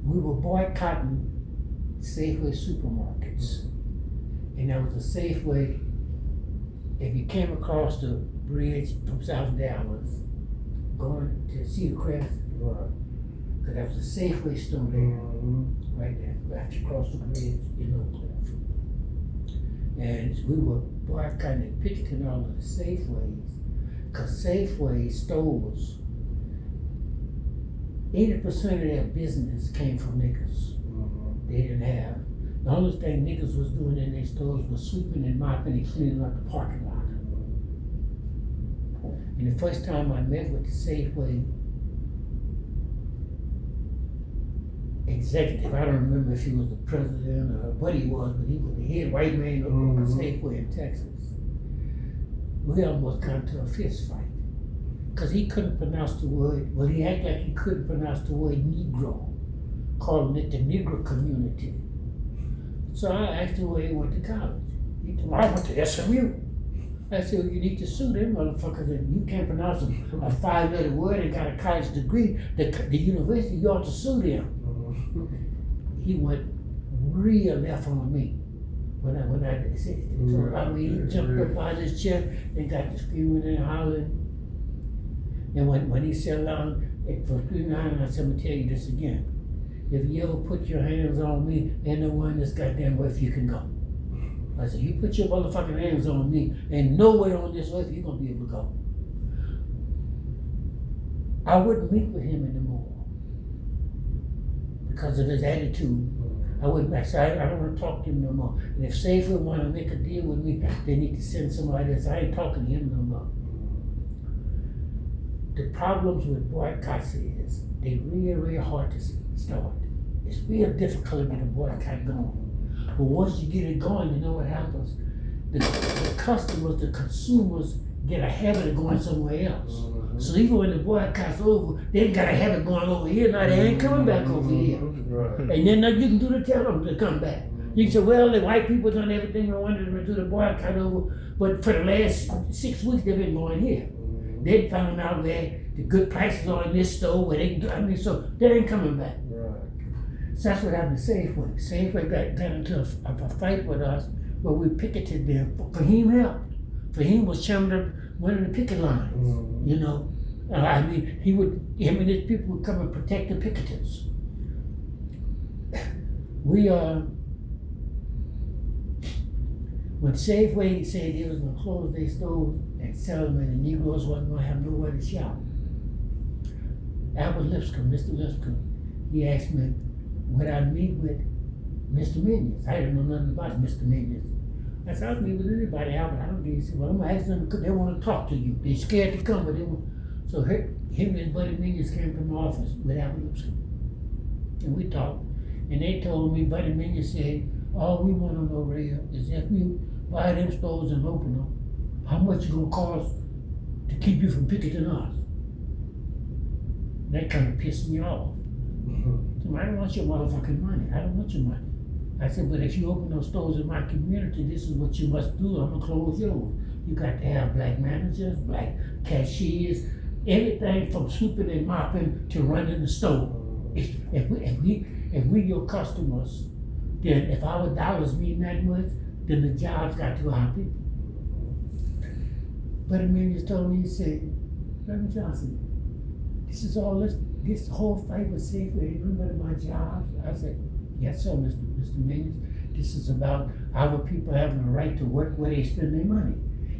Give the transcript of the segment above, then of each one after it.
we were boycotting Safeway supermarkets. And there was a Safeway, if you came across the bridge from South Dallas, going to Cedar Crest, because there was a Safeway store there, right there, right across the bridge in Oak Cliff. And we were boycotting and picketing all of the Safeways, because Safeway stores, 80% of their business came from niggas. They didn't have. The only thing niggas was doing in their stores was sweeping and mopping and cleaning up the parking lot. And the first time I met with the Safeway executive, I don't remember if he was the president or what he was, but he was the head white man of Safeway in Texas. We almost got into a fist fight. Because he couldn't pronounce the word, well, he acted like he couldn't pronounce the word Negro, calling it the Negro community. So I asked him where he went to college. He told me, I went to SMU. I said, well, you need to sue them motherfuckers, and you can't pronounce a 5-letter word and got a college degree. The university, you ought to sue them. He went real left on me. When I said, he jumped up out of his chair and got to screaming and hollering. And when he said for 3-9, I said, I'm gonna tell you this again. If you ever put your hands on me, ain't no one this goddamn earth you can go. I said, you put your motherfucking hands on me, and nowhere on this earth you're gonna be able to go. I wouldn't meet with him anymore because of his attitude. I wouldn't. I said, I don't want to talk to him no more. And if Safeway want to make a deal with me, they need to send somebody else. I ain't talking to him no more. The problems with boycotts is they're real hard to start. It's real difficult to get a boycott going. But once you get it going, you know what happens? The customers, the consumers get a habit of going somewhere else. So even when the boycott's over, they got a habit going over here. Now they ain't coming back over here. And then you can do to tell them to come back. You can say, well, the white people done everything they wanted to do the boycott over, but for the last 6 weeks they've been going here. They found out where the good prices are in this store where they can do, so they ain't coming back. So that's what happened to Safeway. Safeway got into a fight with us where we picketed them. Fahim helped. Fahim was chairman of one of the picket lines, you know. I mean, him and his people would come and protect the picketers. When Safeway said they was gonna close their stores and sell them and the Negroes wasn't gonna have nowhere to shop, Mr. Lipscomb, he asked me, would I meet with Mr. Minyards? I didn't know nothing about Mr. Minyards. I said, I'll meet with anybody, Albert. I don't need to. Well, I'm gonna ask them because they want to talk to you. They're scared to come, but they want. So him and Buddy Minyards came from the office with Albert Lipscomb. And we talked. And they told me, Buddy Minyards said, all we want to know, Ray, is if you buy them stores and open them, how much it gonna cost to keep you from picketing us? That kind of pissed me off. So I don't want your motherfucking money. I don't want your money. I said, but if you open those stores in my community, this is what you must do. I'm gonna close yours. You got to have black managers, black cashiers, everything from sweeping and mopping to running the store. If we your customers, then if our dollars mean that much, then the jobs got to our people. But the man just told me, he said, Reverend Johnson, this whole fight was Safeway. Remember my jobs? I said, yes, sir, Mr. Minyards. This is about our people having the right to work where they spend their money.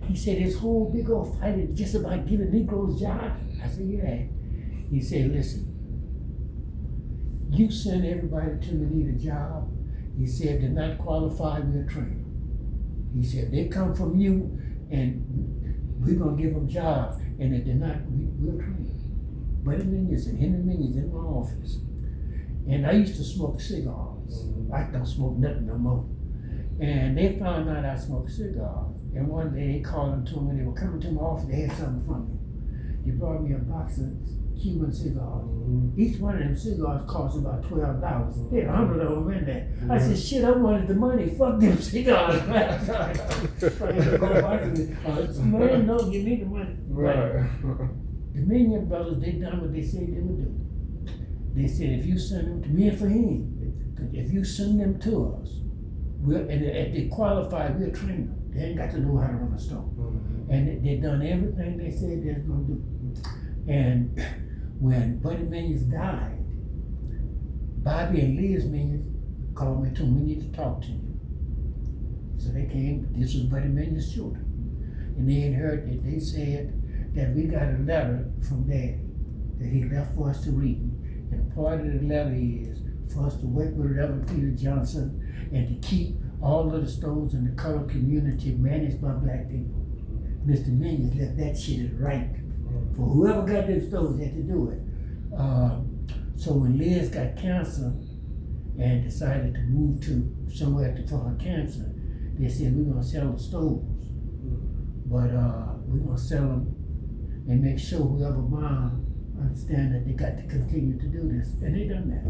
He said, this whole big old fight is just about giving Negroes jobs. I said, yeah. He said, listen, you send everybody to me need a job. He said, they're not qualified, we'll train them. He said, they come from you and we're gonna give them jobs. And if they're not, we'll train them. Buddy Minyards and Henry Minyards in my office. And I used to smoke cigars. I don't smoke nothing no more. And they found out I smoked cigars. And one day they called them to me, they were coming to my office, they had something from me. They brought me a box of Cuban cigars. Each one of them cigars cost about $12. They had 100 of them in there. I said, shit, I wanted the money. Fuck them cigars, man. Man, no, give me the money. Right. The Minyard brothers, they done what they said they would do. They said, if you send them to me and Fahim, if you send them to us, and if they qualify, we'll train them. They ain't got to know how to run a store. And they done everything they said they was gonna do. And when Buddy Minyards died, Bobby and Liz Minyards called me and told me, we need to talk to you. So they came, this was Buddy Minyards' children. And they had heard that they said that we got a letter from Daddy that he left for us to read. And part of the letter is for us to work with Reverend Peter Johnson and to keep all of the stores in the colored community managed by black people. Mr. Minyards left that shit right for whoever got them stores had to do it. So when Liz got cancer and decided to move to somewhere for her cancer, they said, we're gonna sell the stores, but we're gonna sell them and make sure whoever buy them understand that they got to continue to do this. And they done that.